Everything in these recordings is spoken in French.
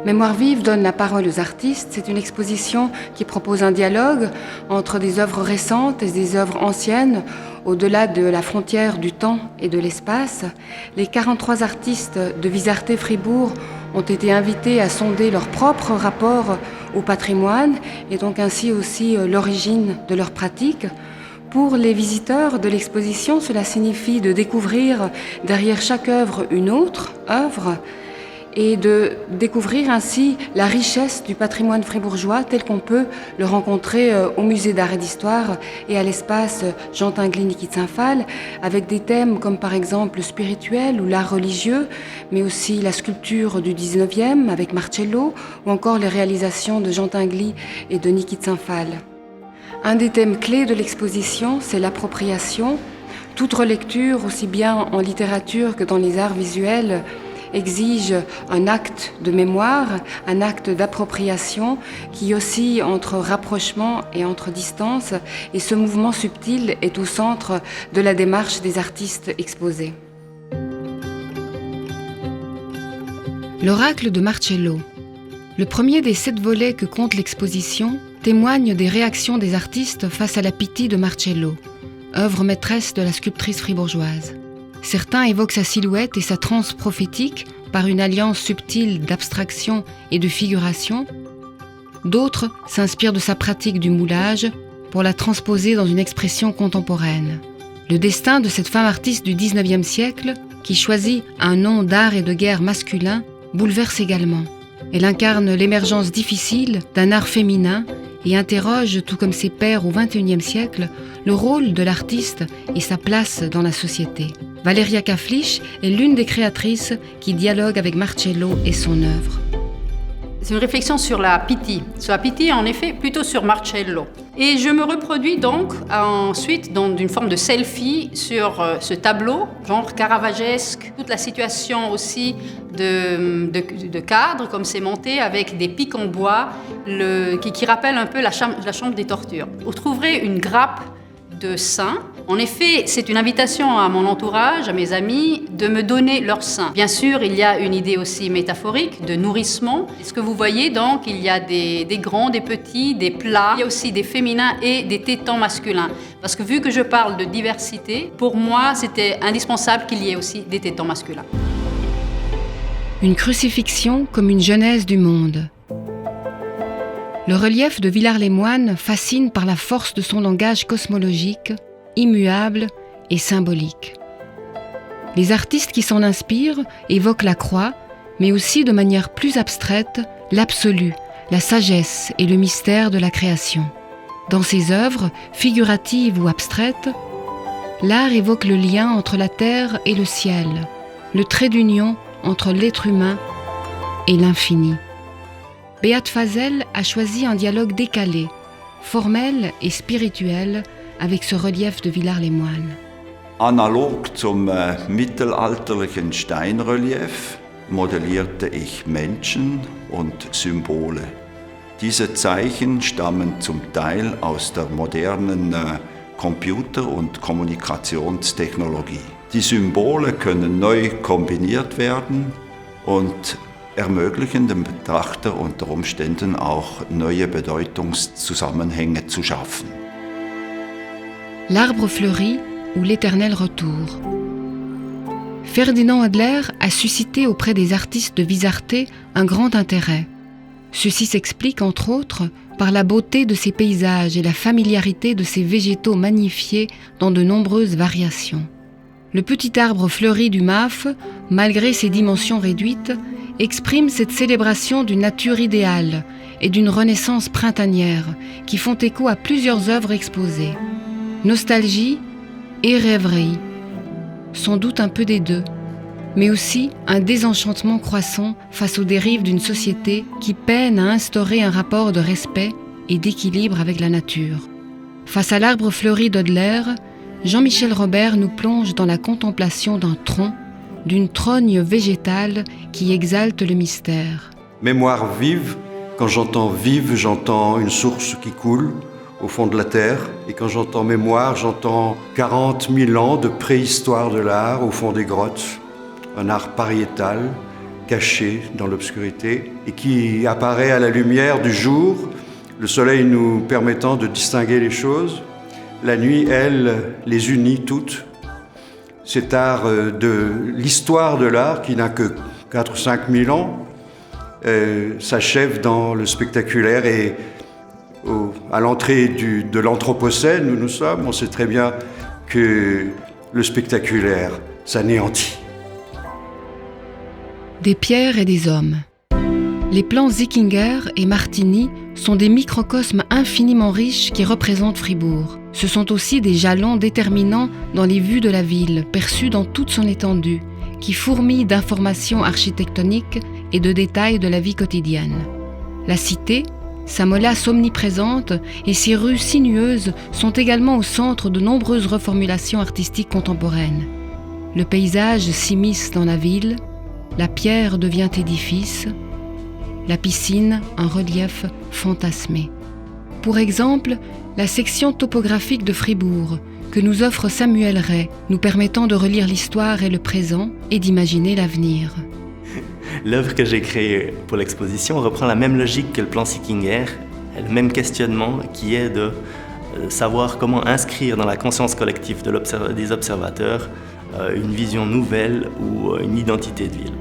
Mémoire vive donne la parole aux artistes. C'est une exposition qui propose un dialogue entre des œuvres récentes et des œuvres anciennes, au-delà de la frontière du temps et de l'espace. Les 43 artistes de Visarté Fribourg ont été invités à sonder leur propre rapport au patrimoine et donc ainsi aussi l'origine de leur pratique. Pour les visiteurs de l'exposition, cela signifie de découvrir derrière chaque œuvre une autre œuvre et de découvrir ainsi la richesse du patrimoine fribourgeois tel qu'on peut le rencontrer au musée d'art et d'histoire et à l'espace Jean Tinguely Nikit-Saint-Phal, avec des thèmes comme par exemple le spirituel ou l'art religieux, mais aussi la sculpture du 19e avec Marcello ou encore les réalisations de Jean Tinguely et de Nikit-Saint-Phal. Un des thèmes clés de l'exposition, c'est l'appropriation. Toute relecture, aussi bien en littérature que dans les arts visuels, exige un acte de mémoire, un acte d'appropriation qui oscille entre rapprochement et entre distance. Et ce mouvement subtil est au centre de la démarche des artistes exposés. L'oracle de Marcello. Le premier des 7 volets que compte l'exposition témoigne des réactions des artistes face à la Pitie de Marcello, œuvre maîtresse de la sculptrice fribourgeoise. Certains évoquent sa silhouette et sa transe prophétique par une alliance subtile d'abstraction et de figuration. D'autres s'inspirent de sa pratique du moulage pour la transposer dans une expression contemporaine. Le destin de cette femme artiste du 19e siècle, qui choisit un nom d'art et de guerre masculin, bouleverse également. Elle incarne l'émergence difficile d'un art féminin et interroge, tout comme ses pairs au XXIe siècle, le rôle de l'artiste et sa place dans la société. Valeria Kaflich est l'une des créatrices qui dialogue avec Marcello et son œuvre. C'est une réflexion sur la Pitie. Sur la Pitie, en effet, plutôt sur Marcello. Et je me reproduis donc ensuite dans une forme de selfie sur ce tableau, genre caravagesque, toute la situation aussi de cadre, comme c'est monté, avec des pics en bois, qui rappellent un peu la chambre des tortures. Vous trouverez une grappe de sein. En effet, c'est une invitation à mon entourage, à mes amis, de me donner leur sein. Bien sûr, il y a une idée aussi métaphorique de nourrissement. Ce que vous voyez donc, il y a des grands, des petits, des plats. Il y a aussi des féminins et des tétans masculins. Parce que vu que je parle de diversité, pour moi, c'était indispensable qu'il y ait aussi des tétans masculins. Une crucifixion comme une genèse du monde. Le relief de Villars-les-Moines fascine par la force de son langage cosmologique, immuable et symbolique. Les artistes qui s'en inspirent évoquent la croix, mais aussi de manière plus abstraite, l'absolu, la sagesse et le mystère de la création. Dans ses œuvres, figuratives ou abstraites, l'art évoque le lien entre la terre et le ciel, le trait d'union entre l'être humain et l'infini. Beat Feisel a choisi un dialogue décalé, formel et spirituel avec ce relief de Villars-les-Moines. Analog zum mittelalterlichen Steinrelief modellierte ich Menschen und Symbole. Diese Zeichen stammen zum Teil aus der modernen Computer- und Kommunikationstechnologie. Die Symbole können neu kombiniert werden und ermöglichen dem Betrachter unter Umständen auch neue Bedeutungszusammenhänge zu schaffen. L'arbre fleuri ou l'éternel retour. Ferdinand Hodler a suscité auprès des artistes de Visarté un grand intérêt. Ceci s'explique entre autres par la beauté de ses paysages et la familiarité de ses végétaux magnifiés dans de nombreuses variations. Le petit arbre fleuri du MAF, malgré ses dimensions réduites, exprime cette célébration d'une nature idéale et d'une renaissance printanière qui font écho à plusieurs œuvres exposées. Nostalgie et rêverie, sans doute un peu des deux, mais aussi un désenchantement croissant face aux dérives d'une société qui peine à instaurer un rapport de respect et d'équilibre avec la nature. Face à l'arbre fleuri d'Hodler, Jean-Michel Robert nous plonge dans la contemplation d'un tronc, d'une trogne végétale qui exalte le mystère. Mémoire vive, quand j'entends vive, j'entends une source qui coule au fond de la terre. Et quand j'entends mémoire, j'entends 40 000 ans de préhistoire de l'art au fond des grottes. Un art pariétal caché dans l'obscurité et qui apparaît à la lumière du jour, le soleil nous permettant de distinguer les choses. La nuit, elle, les unit toutes. Cet art de l'histoire de l'art, qui n'a que 4 ou 5 000 ans, s'achève dans le spectaculaire et à l'entrée de l'Anthropocène où nous sommes, on sait très bien que le spectaculaire s'anéantit. Des pierres et des hommes. Les plans Zickinger et Martini sont des microcosmes infiniment riches qui représentent Fribourg. Ce sont aussi des jalons déterminants dans les vues de la ville, perçues dans toute son étendue, qui fourmillent d'informations architectoniques et de détails de la vie quotidienne. La cité, sa molasse omniprésente et ses rues sinueuses sont également au centre de nombreuses reformulations artistiques contemporaines. Le paysage s'immisce dans la ville, la pierre devient édifice, la piscine un relief fantasmé. Pour exemple, la section topographique de Fribourg, que nous offre Samuel Ray, nous permettant de relire l'histoire et le présent et d'imaginer l'avenir. L'œuvre que j'ai créée pour l'exposition reprend la même logique que le plan Zickinger, le même questionnement qui est de savoir comment inscrire dans la conscience collective des observateurs une vision nouvelle ou une identité de ville.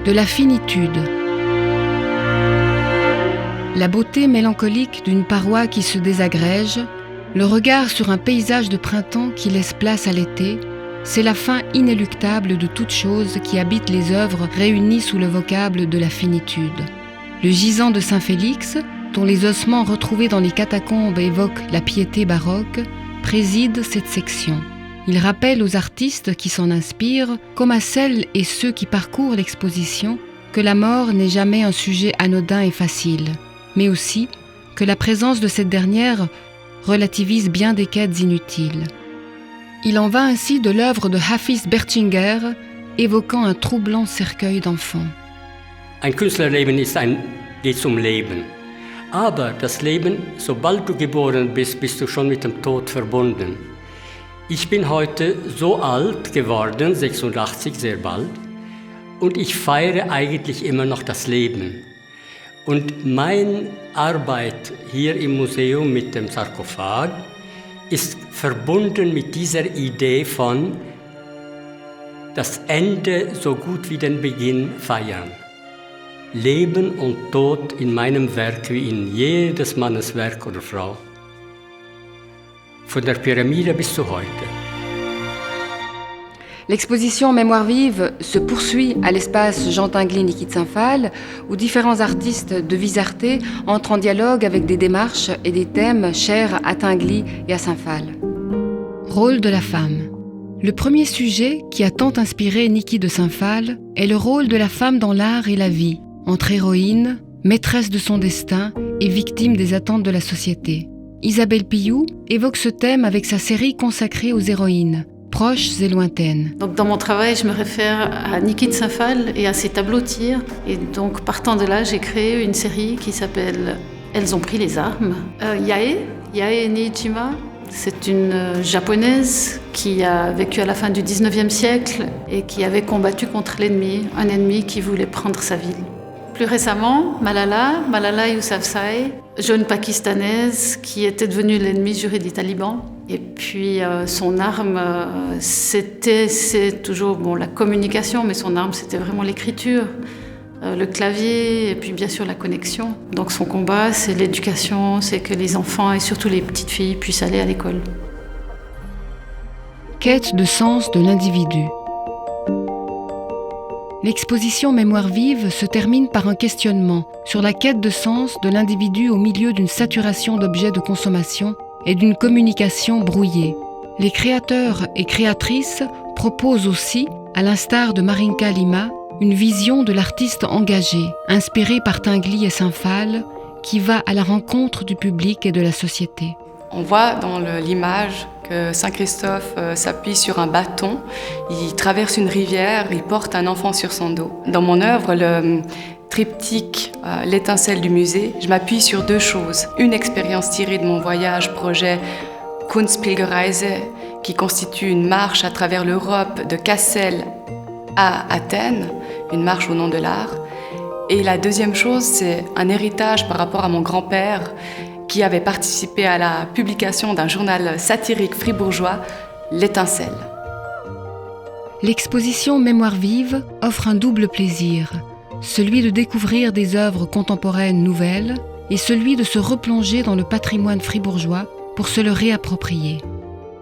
De la finitude. La beauté mélancolique d'une paroi qui se désagrège, le regard sur un paysage de printemps qui laisse place à l'été, c'est la fin inéluctable de toute chose qui habite les œuvres réunies sous le vocable de la finitude. Le gisant de Saint-Félix, dont les ossements retrouvés dans les catacombes évoquent la piété baroque, préside cette section. Il rappelle aux artistes qui s'en inspirent, comme à celles et ceux qui parcourent l'exposition, que la mort n'est jamais un sujet anodin et facile, mais aussi que la présence de cette dernière relativise bien des quêtes inutiles. Il en va ainsi de l'œuvre de Hafiz Bertschinger, évoquant un troublant cercueil d'enfants. Ein Künstlerleben geht zum Leben. Aber das Leben, sobald du geboren bist, bist du schon mit dem Tod verbunden. Ich bin heute so alt geworden, 86, sehr bald, und ich feiere eigentlich immer noch das Leben. Und meine Arbeit hier im Museum mit dem Sarkophag ist verbunden mit dieser Idee von das Ende so gut wie den Beginn feiern. Leben und Tod in meinem Werk wie in jedes Mannes Werk oder Frau. Von der Pyramide bis zu heute. L'exposition Mémoire vive se poursuit à l'espace Jean Tinguely Niki de Saint-Phal, où différents artistes de Visarté entrent en dialogue avec des démarches et des thèmes chers à Tinguely et à Saint-Phal. Rôle de la femme. Le premier sujet qui a tant inspiré Niki de Saint-Phal est le rôle de la femme dans l'art et la vie, entre héroïne, maîtresse de son destin et victime des attentes de la société. Isabelle Pillou évoque ce thème avec sa série consacrée aux héroïnes, proches et lointaines. Donc dans mon travail, je me réfère à Niki de Saint-Phal et à ses tableaux de tir. Et donc partant de là, j'ai créé une série qui s'appelle « Elles ont pris les armes ». Yae Niijima, c'est une japonaise qui a vécu à la fin du 19e siècle et qui avait combattu contre l'ennemi, un ennemi qui voulait prendre sa ville. Plus récemment, Malala Yousafzai, jeune pakistanaise qui était devenue l'ennemi juré des talibans. Et puis son arme, c'est toujours la communication, mais son arme c'était vraiment l'écriture, le clavier et puis bien sûr la connexion. Donc son combat, c'est l'éducation, c'est que les enfants et surtout les petites filles puissent aller à l'école. Quête de sens de l'individu. L'exposition Mémoire vive se termine par un questionnement sur la quête de sens de l'individu au milieu d'une saturation d'objets de consommation et d'une communication brouillée. Les créateurs et créatrices proposent aussi, à l'instar de Marinka Lima, une vision de l'artiste engagé, inspirée par Tinguely et Saint-Phal, qui va à la rencontre du public et de la société. On voit dans l'image que Saint-Christophe s'appuie sur un bâton, il traverse une rivière, il porte un enfant sur son dos. Dans mon œuvre, le triptyque L'étincelle du musée, je m'appuie sur deux choses. Une expérience tirée de mon voyage projet Kunstpilgerreise, qui constitue une marche à travers l'Europe de Cassel à Athènes, une marche au nom de l'art. Et la deuxième chose, c'est un héritage par rapport à mon grand-père qui avait participé à la publication d'un journal satirique fribourgeois, L'Étincelle. L'exposition Mémoire vive offre un double plaisir, celui de découvrir des œuvres contemporaines nouvelles et celui de se replonger dans le patrimoine fribourgeois pour se le réapproprier.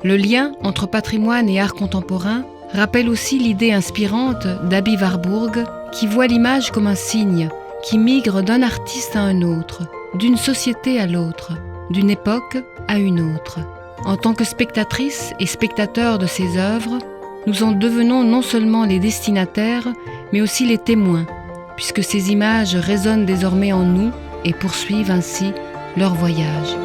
Le lien entre patrimoine et art contemporain rappelle aussi l'idée inspirante d'Abi Warburg qui voit l'image comme un signe qui migre d'un artiste à un autre, d'une société à l'autre, d'une époque à une autre. En tant que spectatrices et spectateurs de ces œuvres, nous en devenons non seulement les destinataires, mais aussi les témoins, puisque ces images résonnent désormais en nous et poursuivent ainsi leur voyage.